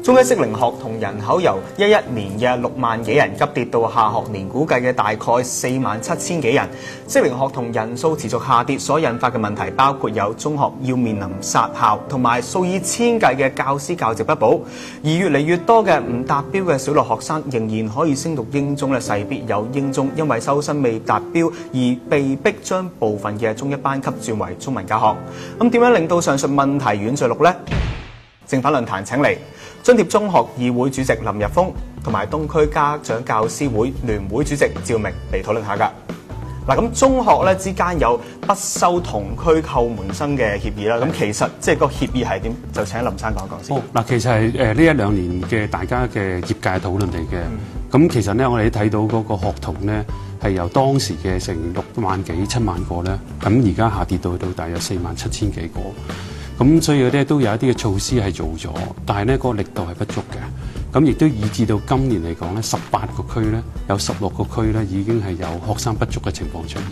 中一適齡學童人口由11年嘅6萬幾人急跌到下學年估計嘅大概4萬7千幾人。適齡學童人數持續下跌所引發嘅問題，包括有中學要面臨殺校，同埋數以千計嘅教師教職不保。而越嚟越多嘅唔達標嘅小六學生仍然可以升讀英中咧，勢必有英中因為收生未達標而被迫將部分嘅中一班級轉為中文教學。咁點樣令到上述問題軟着陸呢？正反論壇請嚟津貼中學議會主席林日豐同埋東區家長教師會聯會主席趙明嚟討論下㗎。嗱，咁中學咧之間有不收同區叩門生嘅協議啦。咁其實即係個協議係點？就請林生講一講先。嗱，其實係呢一兩年嘅大家嘅業界討論嚟嘅。咁其實咧，我哋睇到嗰個學童咧係由當時嘅成6萬幾7萬個咧，咁而家下跌到大約4萬7千幾個。咁所以咧都有一啲嘅措施係做咗，但係咧嗰個力度係不足嘅。咁亦都以至到今年嚟講咧，18個區咧有16個區咧已經係有學生不足嘅情況出現。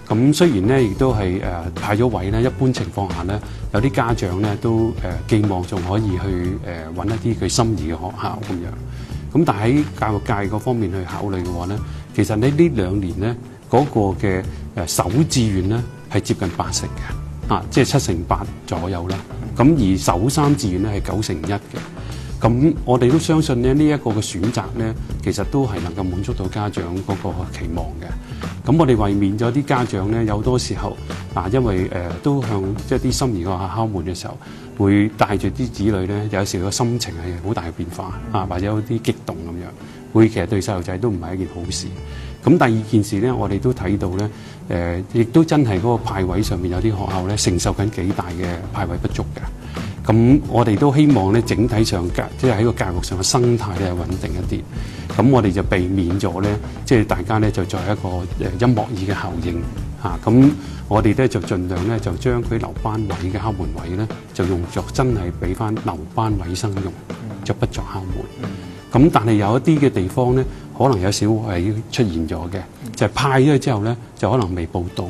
咁雖然咧亦都係派咗位咧，一般情況下咧有啲家長咧都寄望仲可以去揾一啲佢心儀嘅學校咁樣。咁但係喺教育界嗰方面去考慮嘅話咧，其實呢2年咧嗰個嘅首志願咧係接近80嘅。即係7成8左右啦。咁而首3志願咧係9成1嘅。咁我哋都相信咧呢一個嘅選擇咧，其實都係能夠滿足到家長嗰個期望嘅。咁我哋為免咗啲家長咧，有多時候因為都向即係啲心儀嘅學校敲門嘅時候，會帶住啲子女咧，有時個心情係好大嘅變化或者有啲激動咁樣，會其實對細路仔都唔係一件好事。咁第二件事咧，我哋都睇到咧，亦都真係嗰個派位上面有啲學校咧承受緊幾大嘅派位不足嘅。咁我哋都希望咧，整體上即係喺個教育上嘅生態咧穩定一啲。咁我哋就避免咗咧，即係大家咧就作為一個音樂椅嘅效應嚇。咁我哋咧就盡量咧就將佢留班位嘅敲門位咧，就用作真係俾翻留班位生用，就不作敲門。咁但係有一啲嘅地方咧，可能有小位出現咗嘅，就係派咗之後咧，就可能未報到。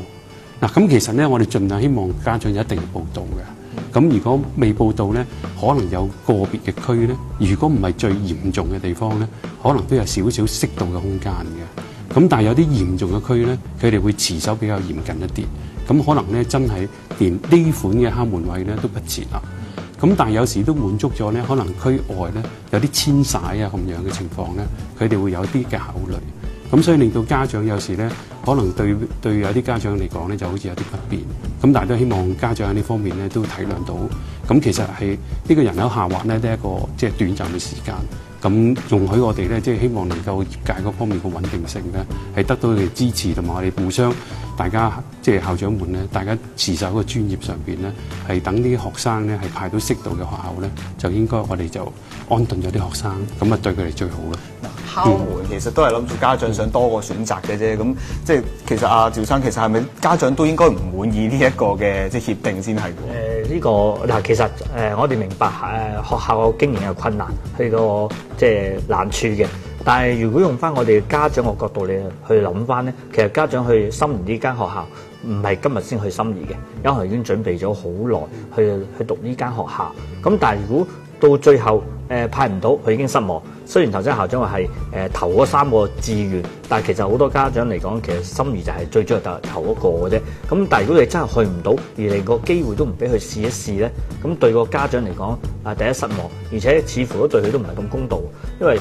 嗱，咁其實咧，我哋盡量希望家長一定報到嘅。咁如果未報到咧，可能有個別嘅區咧，如果唔係最嚴重嘅地方咧，可能都有少少適度嘅空間嘅。咁但係有啲嚴重嘅區咧，佢哋會持守比較嚴謹一啲。咁可能咧，真係連呢款嘅敲門位咧都不設啦。咁但係有時都滿足咗咧，可能區外咧有啲遷徙咁樣嘅情況咧，佢哋會有啲嘅考慮。咁所以令到家長有時咧，可能對有啲家長嚟講咧，就好似有啲不便。咁但係都希望家長喺呢方面咧都體諒到。咁其實係呢個人口下滑咧，都係一個即係短暫嘅時間。咁容許我哋咧，即係希望能夠業界嗰方面嘅穩定性咧，係得到佢哋支持，同埋我哋互相大家即係校長們咧，大家持守個專業上邊咧，係等啲學生咧係派到適度嘅學校咧，就應該我哋就安頓咗啲學生，咁啊對佢哋最好啦。敲門其實都係諗住家長想多個選擇嘅啫，咁即係其實阿趙生其實係咪家長都應該唔滿意呢一個嘅即係協定先係？呢個嗱其實我哋明白學校嘅經營有困難，佢個即係難處嘅。但係如果用翻我哋家長嘅角度嚟去諗翻咧，其實家長去心儀呢間學校唔係今日先去心儀嘅，因為已經準備咗好耐去讀呢間學校。咁但係如果到最後派唔到，佢已經失望。雖然頭先校長話係投嗰3個志願，但係其實好多家長嚟講，其實心儀就係最中意投嗰個嘅啫。咁但係如果你真係去唔到，而連個機會都唔俾佢試一試咧，咁對個家長嚟講第一失望，而且似乎都對佢都唔係咁公道。因為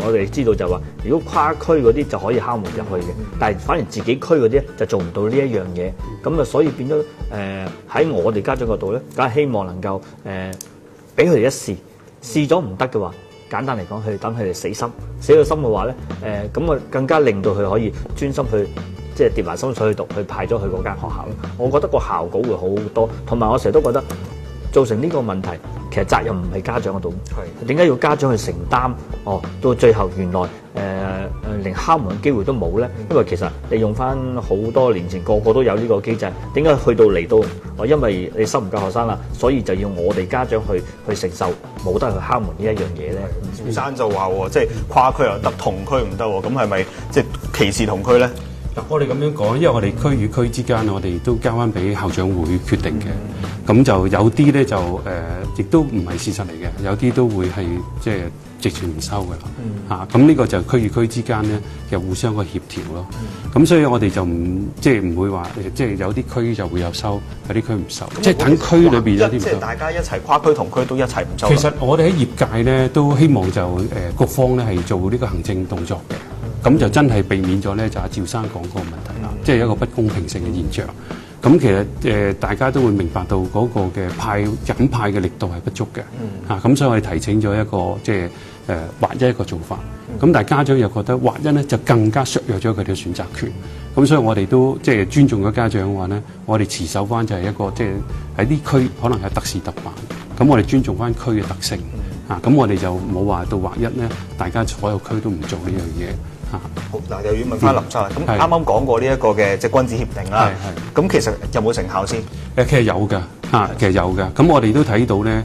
我哋知道就話，如果跨區嗰啲就可以敲門入去嘅，但係反而自己區嗰啲就做唔到呢一樣嘢。咁啊，所以變咗喺我哋家長角度咧，梗係希望能夠俾佢哋一試，試咗唔得嘅話，簡單嚟講，等佢哋死心嘅心嘅話咧，咁啊更加令到佢可以專心去即係跌埋心水去讀，去派咗去嗰間學校咯。我覺得個效果會好好多，同埋我成日都覺得造成呢個問題，其實責任唔係家長嗰度，點解要家長去承擔？到最後原來連敲門嘅機會都冇咧，因為其實你用翻好多年前個個都有呢個機制，點解去到嚟到因為你收唔夠學生啦，所以就要我哋家長去承受冇得去敲門呢一樣嘢咧？趙生就話即係跨區又得，同區唔得，咁係咪即係歧視同區咧？嗱，我哋咁樣講，因為我哋區與區之間，我哋都交翻俾校長會決定嘅。咁就有啲咧就亦都唔係事實嚟嘅，有啲都會係即係直情唔收㗎啦。咁呢個就區與區之間咧，其實互相個協調咯。咁所以我哋就唔會話即係有啲區就會有收，有啲區唔收。即係等區裏邊有啲唔收。即係大家一齊跨區同區都一齊唔收。其實我哋喺業界咧都希望就局方咧係做呢個行政動作嘅。咁就真係避免咗咧，就阿趙生講嗰個問題啦，即係一個不公平性嘅現象。咁其實大家都會明白到嗰個嘅緊派嘅力度係不足嘅。咁所以我哋提請咗一個即係劃一一個做法。咁但係家長又覺得劃一咧就更加削弱咗佢哋嘅選擇權。咁所以我哋都即係尊重咗家長嘅話咧，我哋持守翻就係一個即係喺啲區可能係特事特辦。咁我哋尊重翻區嘅特性。咁我哋就冇話到劃一咧，大家所有區都唔做呢樣嘢。好嗱，又要問翻林生啦。咁啱啱講過呢一個嘅即係君子協定啦。咁其實有冇成效先？其實有㗎，其實有㗎。咁我哋都睇到咧，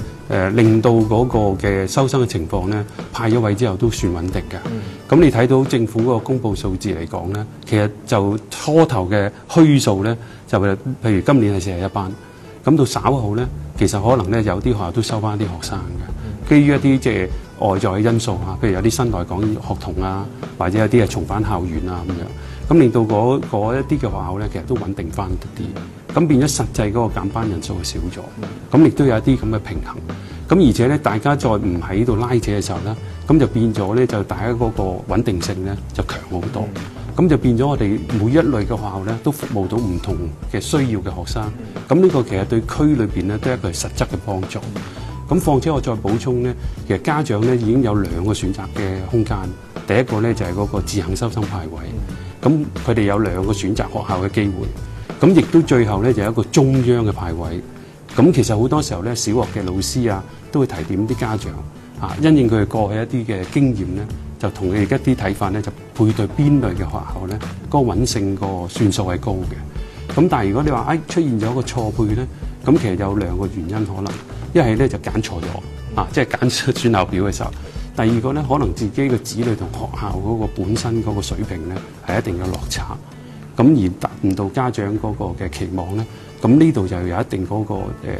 令到嗰個嘅收生嘅情況咧，派咗位之後都算穩定㗎。咁你睇到政府嗰個公佈數字嚟講咧，其實就初頭嘅虛數咧，就譬如今年係41班，咁到稍後咧，其實可能咧有啲學校都收翻啲學生嘅，基於一啲即係外在嘅因素啊，譬如有啲新來港學童啊，或者有啲係重返校園啊咁樣，咁令到嗰一啲嘅學校咧，其實都穩定翻啲，咁變咗實際嗰個減班人數係少咗，咁亦都有一啲咁嘅平衡，咁而且咧大家再唔喺度拉扯嘅時候咧，咁就變咗咧就大家嗰個穩定性咧就強好多，咁就變咗我哋每一類嘅學校咧都服務到唔同嘅需要嘅學生，咁呢個其實對區裏邊咧都係一個實質嘅幫助。咁況且我再補充咧，其實家長咧已經有2個選擇嘅空間。第一個咧就係嗰個自行收生派位，咁佢哋有2個選擇學校嘅機會。咁亦都最後咧就有一個中央嘅派位。咁其實好多時候咧，小學嘅老師啊都會提點啲家長因應佢哋過去一啲嘅經驗咧，就同佢哋一啲睇法咧，就配對邊類嘅學校咧，嗰個穩性個算數係高嘅。咁但係如果你話出現咗個錯配咧，咁其實有2個原因可能。一係咧就揀錯咗，即係揀選校表嘅時候。第二個咧，可能自己嘅子女同學校嗰個本身嗰個水平咧係一定有落差，咁而達唔到家長嗰個嘅期望咧，咁呢度就有一定嗰個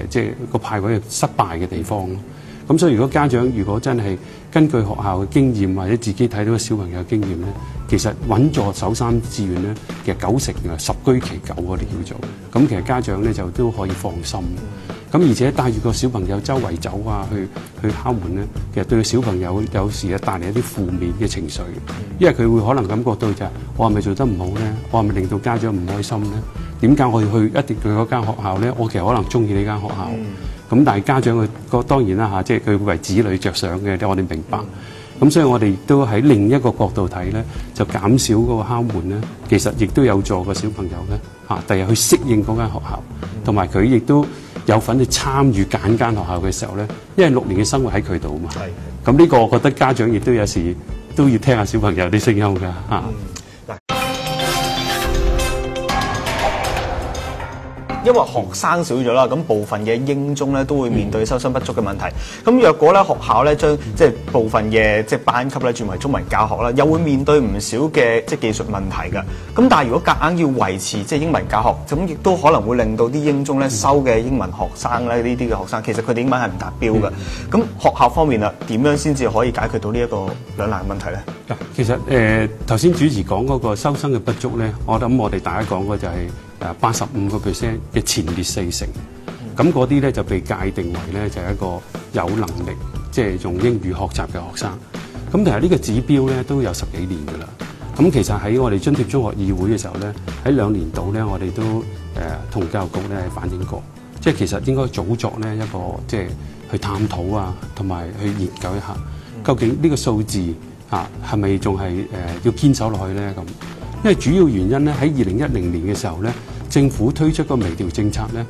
即係個派位失敗嘅地方咯。咁所以如果家長如果真係根據學校嘅經驗或者自己睇到小朋友嘅經驗咧，其實穩坐首3志願咧，其實90%十居其九我哋叫做，咁其實家長咧就都可以放心。咁而且帶住個小朋友周圍走去敲門咧，其實對個小朋友有時帶嚟一啲負面嘅情緒，因為佢會可能感覺到就係我係咪做得唔好咧？我係咪令到家長唔開心咧？點解我要去一定去嗰間學校咧？我其實可能中意呢間學校。咁但係家長佢當然啦即係佢會為子女着想嘅，我哋明白。咁所以我哋亦都喺另一個角度睇咧，就減少嗰個敲門咧，其實亦都有助個小朋友咧第日去適應嗰間學校，同埋佢亦都有份去參與揀間學校嘅時候咧，因為6年嘅生活喺佢度嘛。咁呢個我覺得家長亦都有時都要聽下小朋友啲聲音㗎因為學生少咗啦，咁部分嘅英中咧都會面對收生不足嘅問題。咁若果咧學校咧將即係部分嘅即係班級咧轉為中文教學啦，又會面對唔少嘅即係技術問題㗎。咁但係如果夾硬要維持即係英文教學，咁亦都可能會令到啲英中咧收嘅英文學生咧呢啲嘅學生，其實佢哋英文係唔達標㗎。咁學校方面啦，點樣先至可以解決到呢一個兩難問題咧？嗱，其實頭先主持講嗰個收生嘅不足咧，我諗我哋大家講嘅就係85% 嘅前列4成，咁嗰啲咧就被界定為咧就係一個有能力即係用英語學習嘅學生。咁其實呢個指標咧都有10幾年㗎啦。咁其實喺我哋津貼中學議會嘅時候咧，喺2年度咧我哋都同教育局咧反映過，即係其實應該組作咧一個即係去探討啊，同埋去研究一下究竟呢個數字係咪仲係要堅守落去咧咁。因為主要原因咧，喺2010年嘅時候咧，政府推出個微調政策咧，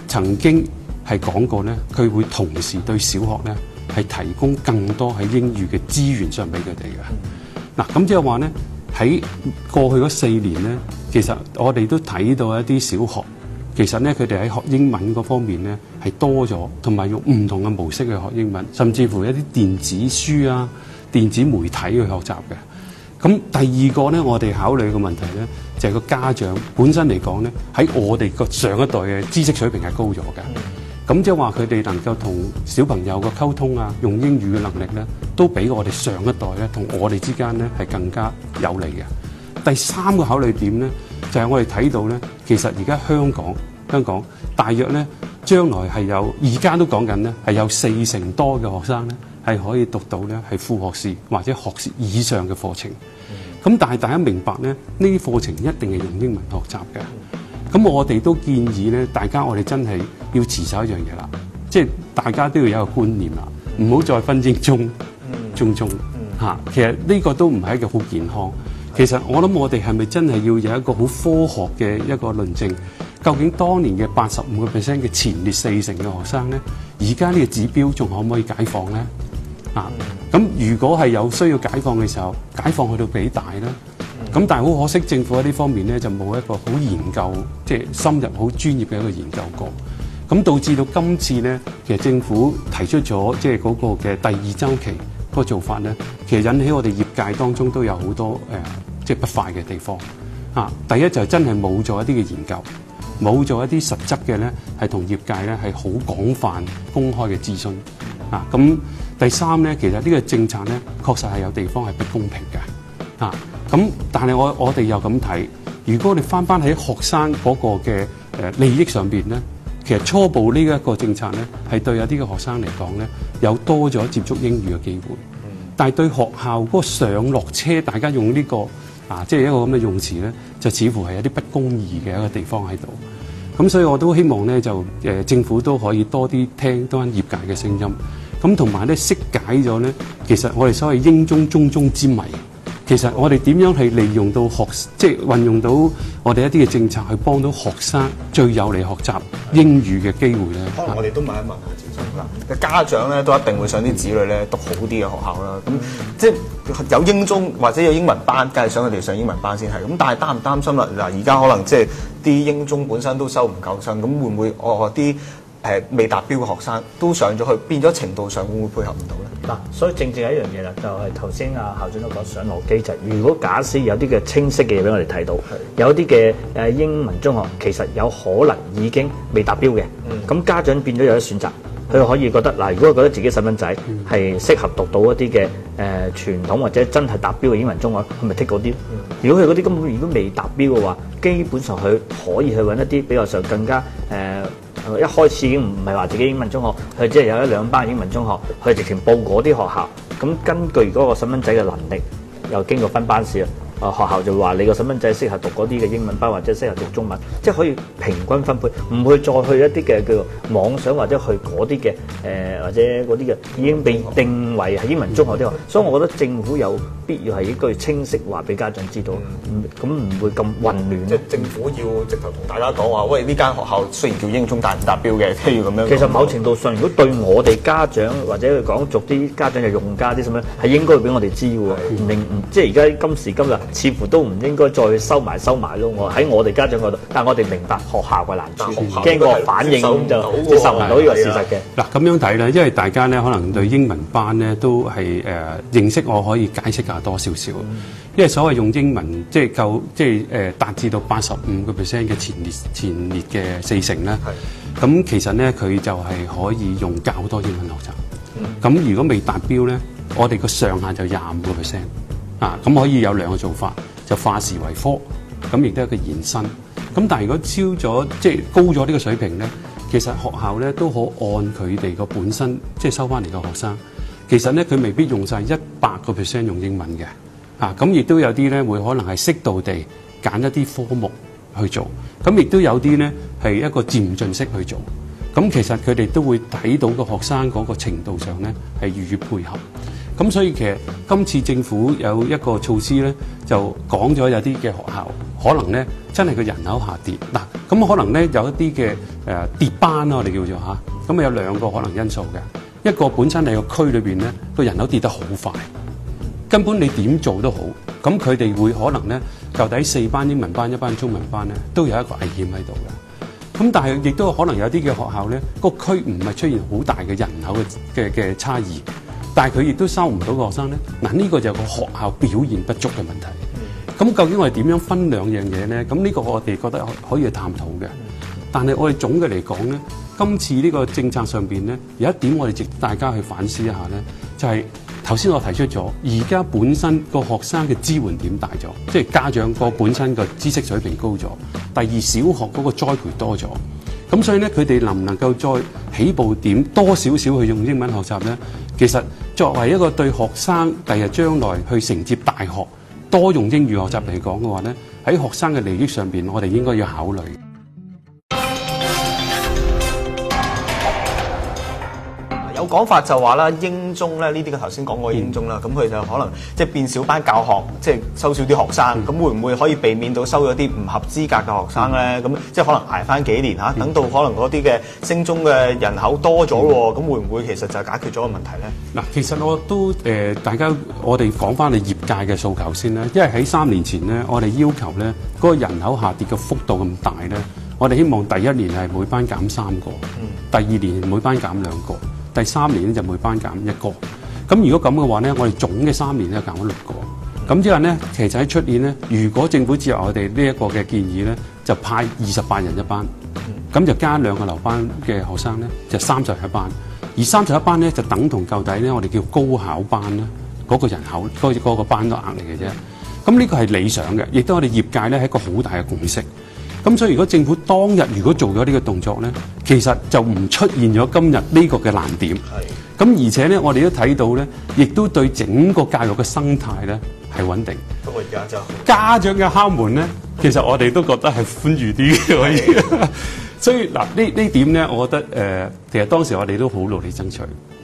曾經係講過咧，佢會同時對小學咧係提供更多喺英語嘅資源上俾佢哋嘅。嗱，咁即係話咧，喺過去嗰4年咧，其實我哋都睇到一啲小學，其實咧佢哋喺學英文嗰方面咧係多咗，同埋用唔同嘅模式去學英文，甚至乎一啲電子書啊、電子媒體去學習嘅。咁第二個咧，我哋考慮嘅問題咧，就係個家長本身嚟講咧，喺我哋個上一代嘅知識水平係高咗嘅。咁即係話佢哋能夠同小朋友嘅溝通啊，用英語嘅能力咧，都比我哋上一代咧同我哋之間咧係更加有利嘅。第三個考慮點咧，就係我哋睇到咧，其實而家香港大約咧將來係有，而家都講緊咧係有40%多嘅學生咧係可以讀到咧係副學士或者學士以上嘅課程。咁但係大家明白咧，呢啲課程一定係用英文學習嘅。咁我哋都建議咧，大家我哋真係要持守一樣嘢啦，即係大家都要有一個觀念啦，唔好再分英中嚇。其實呢個都唔係一個好健康。其實我諗我哋係咪真係要有一個好科學嘅一個論證？究竟當年嘅85% 嘅前列40%嘅學生咧，而家呢個指標仲可唔可以解放咧？咁如果係有需要解放嘅時候，解放去到幾大咧？咁但係好可惜，政府喺呢方面咧就冇一個好研究，即係深入好專業嘅一個研究過。咁導致到今次咧，其實政府提出咗即係嗰個嘅第2週期嗰個做法咧，其實引起我哋業界當中都有好多即係不快嘅地方。第一就係真係冇做一啲嘅研究，冇做一啲實質嘅咧，係同業界咧係好廣泛公開嘅諮詢。咁第三咧，其實呢個政策咧確實係有地方係不公平嘅。咁但係我哋又咁睇，如果我哋翻喺學生嗰個嘅利益上邊咧，其實初步呢一個政策咧係對有啲嘅學生嚟講咧有多咗接觸英語嘅機會，但係對學校嗰個上落車，大家用呢個即係一個咁嘅用詞咧，就似乎係有啲不公義嘅一個地方喺度。咁所以我都希望咧就政府都可以多啲聽多啲業界嘅聲音，咁同埋咧釋解咗咧，其實我哋所謂英中中中之謎。其實我哋點樣係利用到即係運用到我哋一啲嘅政策去幫到學生最有利學習英語嘅機會咧？可能我哋都問一問下趙生啦。家長咧都一定會想啲子女咧讀好啲嘅學校啦。咁即係有英中或者有英文班，梗係想佢哋上英文班先係。咁但係擔唔擔心啦？嗱，而家可能即係啲英中本身都收唔夠生，咁會唔會啲未達標嘅學生都上咗去，變咗程度上會唔會配合唔到咧？所以正係一樣嘢啦，就係頭先校長都講上落機制。如果假使有啲嘅清晰嘅嘢俾我哋睇到，有啲嘅英文中學其實有可能已經未達標嘅，咁家長變咗有得選擇，佢可以覺得如果佢覺得自己細蚊仔係適合讀到一啲嘅傳統或者真係達標嘅英文中學，佢咪剔嗰啲。如果佢嗰啲根本如果未達標嘅話，基本上佢可以去揾一啲比較上更加一開始已經唔係話自己英文中學，佢只係有1-2班英文中學，佢直情報嗰啲學校。咁根據嗰個細蚊仔嘅能力，又經過分班試，學校就話你個細蚊仔適合讀嗰啲嘅英文班，或者適合讀中文，即係可以平均分配，唔會再去一啲嘅叫做妄想或者去嗰啲嘅或者嗰啲嘅已經被定為係英文中學啲學。所以我覺得政府有必要係應該清晰話俾家長知道，咁唔會咁混亂。即係政府要直頭同大家講話，喂，呢間學校雖然叫英中，但係唔達標嘅，即係要咁樣。其實某程度上，如果對我哋家長或者講俗啲家長嘅用家啲咁樣，係應該俾我哋知嘅喎。即係而家今時今日，似乎都唔應該再收埋咯。喺我哋家長嗰度，但係我哋明白學校嘅難處，驚個反應咁就接受唔到呢個事實嘅。嗱，咁樣睇咧，因為大家咧可能對英文班咧都係認識，我可以解釋下多少少。因為所謂用英文即係達至到85% 嘅前列嘅40%咧，咁其實咧佢就係可以用較多英文學習。咁如果未達標咧，我哋個上限就25%。咁可以有2個做法，就化視為科，咁亦都係一個延伸。咁但係如果超咗即係高咗呢個水平咧，其實學校咧都可按佢哋個本身即係收翻嚟嘅學生，其實咧佢未必用晒100% 用英文嘅。咁亦都有啲咧會可能係適度地揀一啲科目去做，咁亦都有啲咧係一個漸進式去做。咁其實佢哋都會睇到個學生嗰個程度上咧係予以配合。咁所以其實今次政府有一個措施咧，就講咗有啲嘅學校可能咧真係個人口下跌。咁可能咧有一啲嘅跌班啦，我哋叫做咁有2個可能因素嘅。一個本身係個區裏邊咧個人口跌得好快。根本你點做都好，咁佢哋會可能咧，究底4班英文班、1班中文班咧，都有一個危險喺度嘅。咁但係亦都可能有啲嘅學校咧，個區唔係出現好大嘅人口嘅差異，但係佢亦都收唔到個學生咧。嗱，呢個就係個學校表現不足嘅問題。咁究竟我哋點樣分兩樣嘢咧？咁呢個我哋覺得可以去探討嘅。但係我哋總嘅嚟講咧，今次呢個政策上邊咧，有一點我哋值得大家去反思一下咧，就係頭先我提出咗，而家本身個學生嘅支援點大咗，即係家長個本身個知識水平高咗。第二，小學嗰個栽培多咗，咁所以咧，佢哋能唔能夠再起步點多少少去用英文學習咧？其實作為一個對學生第日將來去承接大學多用英語學習嚟講嘅話咧，喺學生嘅利益上邊，我哋應該要考慮。有講法就話啦，英中咧呢啲嘅頭先講過英中啦，咁佢就可能即係變小班教學，即係收少啲學生，咁會唔會可以避免到收咗啲唔合資格嘅學生咧？咁即係可能捱翻幾年嚇，等到可能嗰啲嘅升中嘅人口多咗喎，咁會唔會其實就解決咗個問題咧？嗱，其實我都我哋講翻你業界嘅訴求先啦，因為喺3年前咧，我哋要求咧嗰個人口下跌嘅幅度咁大咧，我哋希望第一年係每班減3個，第二年每班減2個。第3年咧就每班減1個，咁如果咁嘅話咧，我哋總嘅3年咧減咗6個，咁即係咧，其實喺出年咧，如果政府接納我哋呢一個嘅建議咧，就派28人一班，咁就加2個留班嘅學生咧，就30人一班，而31班咧就等同舊底咧，我哋叫高考班啦，嗰個人口嗰個班都額嚟嘅啫，咁呢個係理想嘅，亦都我哋業界咧係一個好大嘅共識。咁所以如果政府當日如果做咗呢個動作咧，其實就唔出現咗今日呢個嘅難點。咁而且咧，我哋都睇到咧，亦都對整個教育嘅生態咧係穩定。咁我而家就家長嘅敲門咧，其實我哋都覺得係寬裕啲嘅可以。所以嗱，呢點咧，我覺得其實當時我哋都好努力爭取。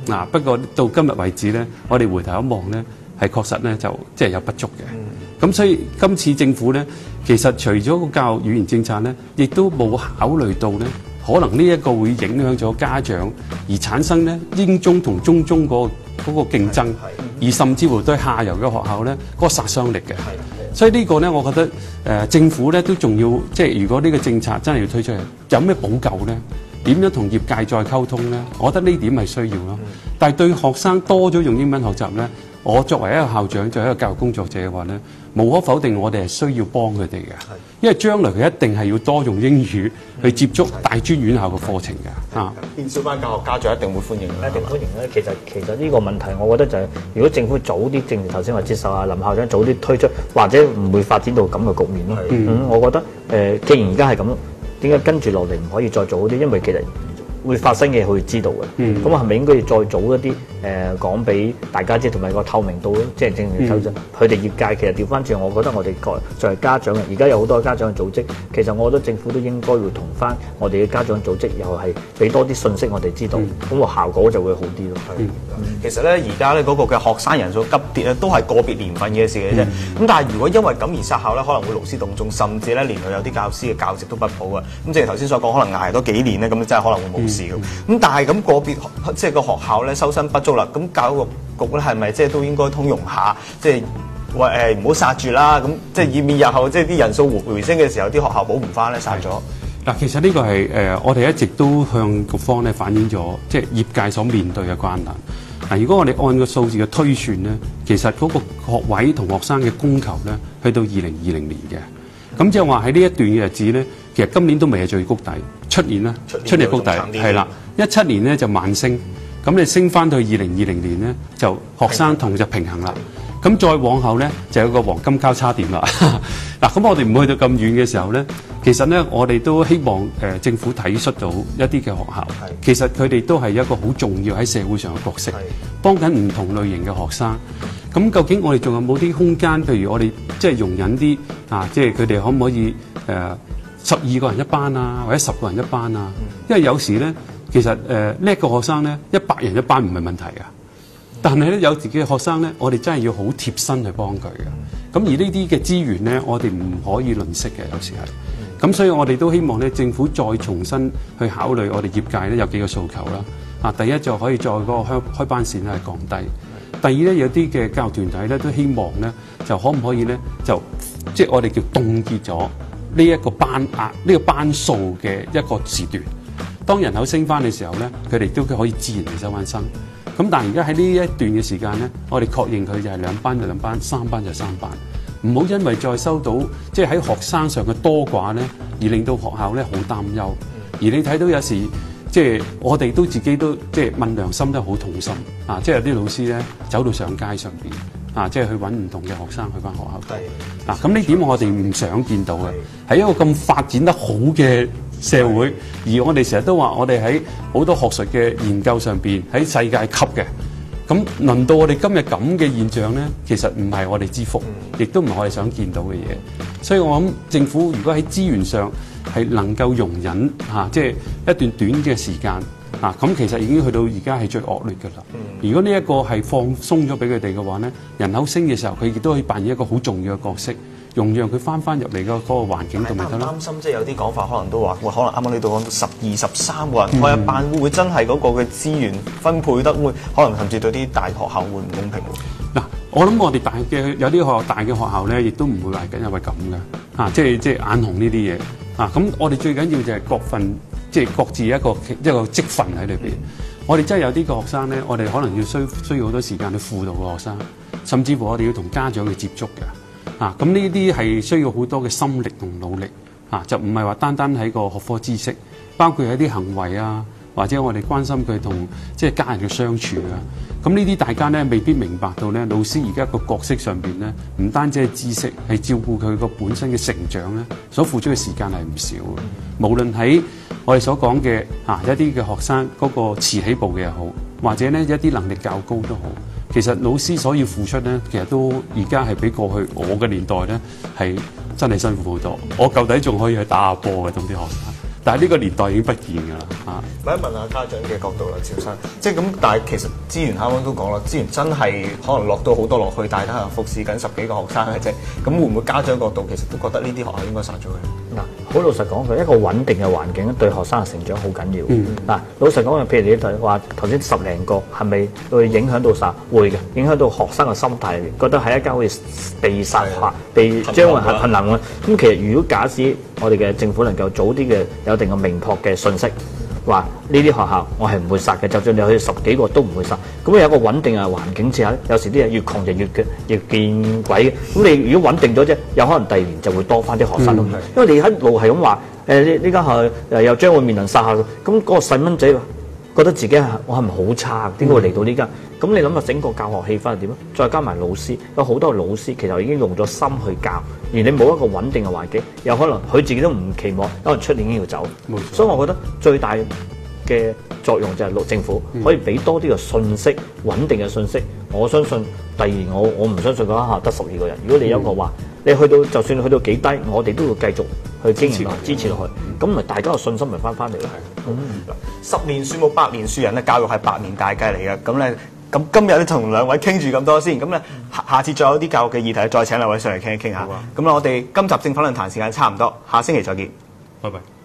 嗱，不過到今日為止咧，我哋回頭一望咧，係確實咧就即係有不足嘅。咁所以今次政府咧，其實除咗個教育語言政策咧，亦都冇考慮到咧，可能呢一個會影響咗家長，而產生咧英中同中中嗰個競爭，而甚至乎對下游嘅學校咧嗰個殺傷力嘅。所以呢個咧，我覺得政府咧都仲要即係如果呢個政策真係要推出嚟，有咩補救咧？點樣同業界再溝通咧？我覺得呢點係需要咯。但係對學生多咗用英文學習咧，我作為一個校長，作為一個教育工作者嘅話咧，無可否定我哋係需要幫佢哋嘅，因為將來佢一定係要多用英語去接觸大專院校嘅課程嘅。啊，變小班教學家長一定會歡迎嘅，一定歡迎咧。其實呢個問題，我覺得就係、如果政府早啲，正如頭先話接受啊林校長早啲推出，或者唔會發展到咁嘅局面咯。我覺得既然而家係咁，點解跟住落嚟唔可以再早啲？因為其實會發生嘅，佢會知道嘅。咁係咪應該要再早一啲講俾大家知，同埋個透明度咧？即係正如頭先，佢哋業界其實調翻轉，我覺得我哋作為家長嘅，而家有好多家長嘅組織，其實我覺得政府都應該會同翻我哋嘅家長組織，又係俾多啲信息我哋知道，咁個效果就會好啲咯。其實咧，而家咧嗰個嘅學生人數急跌咧，都係個別年份嘅事嘅啫。咁但係如果因為咁而殺校咧，可能會勞師動眾，甚至咧連佢有啲教師嘅教職都不保嘅。咁正如頭先所講，可能捱多幾年咧，咁真係可能會冇事嘅。咁但係咁個別即係個學校咧收生不足啦，咁教育局咧係咪即係都應該通融下，即係話唔好殺住啦？咁即係以免日後即係啲人數回升嘅時候，啲學校補唔翻咧殺咗。嗱，其實呢個係我哋一直都向局方咧反映咗，即係業界所面對嘅關難。嗱，如果我哋按個數字嘅推算咧，其實嗰個學位同學生嘅供求咧，去到2020年嘅，咁即係話喺呢一段嘅日子咧，其實今年都未係最谷底，出年咧，出年谷底係啦，17年咧就慢升，咁你升翻到2020年咧，就學生同就平衡啦。咁再往後咧，就有個黃金交叉點啦。嗱，咁我哋唔去到咁遠嘅時候咧，其實咧，我哋都希望政府體恤到一啲嘅學校，其實佢哋都係一個好重要喺社會上嘅角色，幫緊唔同類型嘅學生。咁究竟我哋仲有冇啲空間？譬如我哋即係容忍啲即係佢哋可唔可以12個人一班啊，或者10個人一班啊？因為有時咧，其實叻個學生咧，100人一班唔係問題啊。但係咧，有自己嘅學生咧，我哋真係要好貼身去幫佢嘅。咁而呢啲嘅資源咧，我哋唔可以吝嗇嘅，有時係。咁所以我哋都希望咧，政府再重新去考慮我哋業界咧有幾個訴求啦。第一就可以再嗰個開班線咧係降低。第二咧，有啲嘅教育團體咧都希望咧，就可唔可以咧就即係我哋叫凍結咗呢一個班額、呢個班數嘅一個時段。當人口升翻嘅時候咧，佢哋都可以自然地收翻生。咁但係而家喺呢一段嘅時間咧，我哋確認佢就係2班就2班，3班就3班。唔好因為再收到即係喺學生上嘅多寡咧，而令到學校咧好擔憂。而你睇到有時即係我哋都自己都即係問良心都好痛心啊！即係有啲老師咧走到上街上邊啊，即係去揾唔同嘅學生去翻學校度。嗱，咁呢點我哋唔想見到嘅，喺一個咁發展得好嘅社會，而我哋成日都話我哋喺好多學術嘅研究上邊喺世界級嘅。咁輪到我哋今日咁嘅現象咧，其實唔係我哋之福，亦都唔係我哋想見到嘅嘢。所以我諗政府如果喺資源上係能夠容忍即係一段短嘅時間咁其實已經去到而家係最惡劣㗎啦。如果呢一個係放鬆咗俾佢哋嘅話咧，人口升嘅時候，佢亦都可以扮演一個好重要嘅角色。容讓佢翻入嚟嗰個環境度咪得咯。擔心即係有啲講法，可能都話，可能啱啱呢度講到12、13個人開一班，會唔會真係嗰個嘅資源分配得會，可能甚至對啲大學校會唔公平喎？嗱，我諗我哋大嘅有啲學校大嘅學校咧，亦都唔會話緊因為咁嘅即係眼紅呢啲嘢咁我哋最緊要就係各自一個職份喺裏邊。我哋真係有啲個學生咧，我哋可能要需要好多時間去輔導個學生，甚至乎我哋要同家長去接觸嘅。咁呢啲係需要好多嘅心力同努力就唔係話單單喺個學科知識，包括有啲行為或者我哋關心佢同即係家人嘅相處咁呢啲大家咧未必明白到咧，老師而家個角色上邊咧，唔單止係知識，係照顧佢個本身嘅成長咧，所付出嘅時間係唔少嘅。無論喺我哋所講嘅一啲嘅學生嗰個遲起步嘅又好，或者咧一啲能力較高都好。其實老師所要付出咧，其實都而家係比過去我嘅年代咧係真係辛苦好多。我舊底仲可以去打下波嘅同啲學生，但係呢個年代已經不見㗎啦問一問下家長嘅角度啦，趙生，即係咁，但係其實資源啱啱都講啦，資源真係可能落到好多落去，但係可能服侍緊10幾個學生嘅啫。咁會唔會家長角度其實都覺得呢啲學校應該殺咗佢？嗱，好老實講，佢一個穩定嘅環境對學生嘅成長好緊要。嗱，老實講，譬如你話頭先10零個，係咪會影響到晒？會嘅，影響到學生嘅心態，覺得係一間好似被殺下、被將會係困難嘅。咁其實如果假使我哋嘅政府能夠早啲嘅有一定嘅明確嘅信息，話呢啲學校我係唔會殺嘅，就算你去10幾個都唔會殺。咁有一個穩定嘅環境之下咧，有時啲嘢越窮就越見鬼嘅。咁你如果穩定咗啫，有可能第2年就會多翻啲學生咯。因為你一路係咁話，呢間學校又將會面臨殺校，咁嗰個細蚊仔覺得自己我係咪好差？點解會嚟到呢間？咁你諗下整個教學氣氛係點啊？再加埋老師，有好多老師其實已經用咗心去教，而你冇一個穩定嘅環境，有可能佢自己都唔期望，可能出年已經要走。所以我覺得最大嘅作用就係政府可以俾多啲嘅信息，穩定嘅信息。我相信第2年我唔相信嗰間學校得12個人。如果你有一個話，你去到就算去到幾低，我哋都要繼續去經營支持落去。咁咪大家嘅信心咪翻嚟咯。10年樹木，100年樹人咧，教育係百年大計嚟嘅。咁咧，咁今日咧同兩位傾住咁多先。咁咧，下次再有啲教育嘅議題，再請兩位上嚟傾一傾下。咁我哋今集政府論壇時間差唔多，下星期再見。拜拜。